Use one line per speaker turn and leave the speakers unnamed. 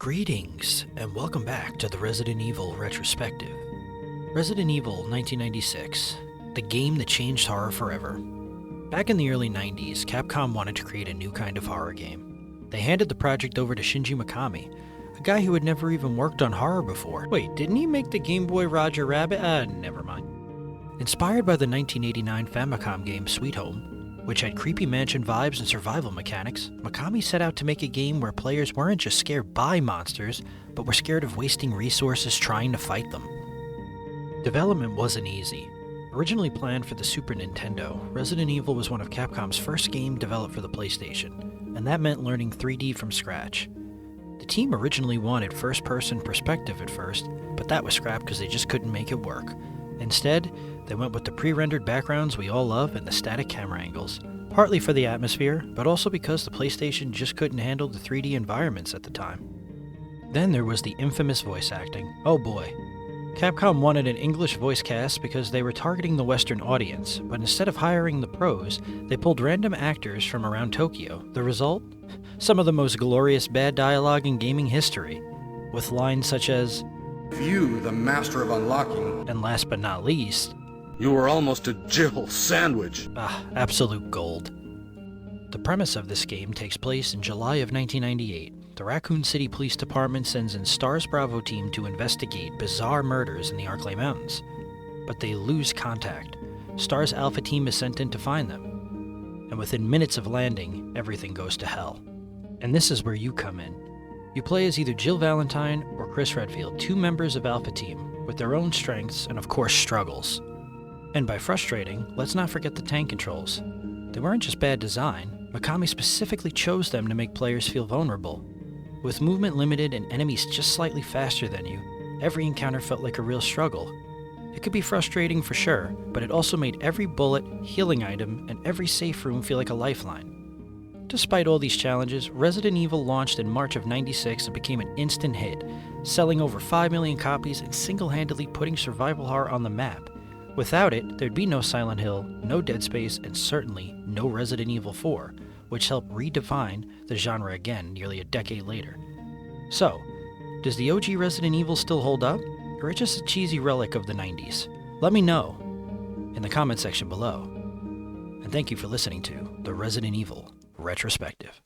Greetings, and welcome back to the Resident Evil Retrospective. Resident Evil 1996, the game that changed horror forever. Back in the early 90s, Capcom wanted to create a new kind of horror game. They handed the project over to Shinji Mikami, a guy who had never even worked on horror before. Wait, didn't he make the Game Boy Roger Rabbit? Never mind. Inspired by the 1989 Famicom game Sweet Home, which had creepy mansion vibes and survival mechanics, Mikami set out to make a game where players weren't just scared by monsters, but were scared of wasting resources trying to fight them. Development wasn't easy. Originally planned for the Super Nintendo, Resident Evil was one of Capcom's first game developed for the PlayStation, and that meant learning 3D from scratch. The team originally wanted first-person perspective at first, but that was scrapped because they just couldn't make it work. Instead, they went with the pre-rendered backgrounds we all love and the static camera angles, partly for the atmosphere, but also because the PlayStation just couldn't handle the 3D environments at the time. Then there was the infamous voice acting. Oh boy. Capcom wanted an English voice cast because they were targeting the Western audience, but instead of hiring the pros, they pulled random actors from around Tokyo. The result? Some of the most glorious bad dialogue in gaming history, with lines such as,
"You, the master of unlocking,"
and last but not least,
"You were almost a Jill sandwich."
Absolute gold. The premise of this game takes place in July of 1998. The Raccoon City Police Department sends in STAR's Bravo team to investigate bizarre murders in the Arklay Mountains, but they lose contact. STAR's Alpha team is sent in to find them, and within minutes of landing, everything goes to hell. And this is where you come in. You play as either Jill Valentine or Chris Redfield, two members of Alpha Team, with their own strengths and of course struggles. And by frustrating, let's not forget the tank controls. They weren't just bad design, Mikami specifically chose them to make players feel vulnerable. With movement limited and enemies just slightly faster than you, every encounter felt like a real struggle. It could be frustrating for sure, but it also made every bullet, healing item, and every safe room feel like a lifeline. Despite all these challenges, Resident Evil launched in March of '96 and became an instant hit, selling over 5 million copies and single-handedly putting survival horror on the map. Without it, there'd be no Silent Hill, no Dead Space, and certainly no Resident Evil 4, which helped redefine the genre again nearly a decade later. So, does the OG Resident Evil still hold up, or is it just a cheesy relic of the 90s? Let me know in the comment section below. And thank you for listening to the Resident Evil Retrospective.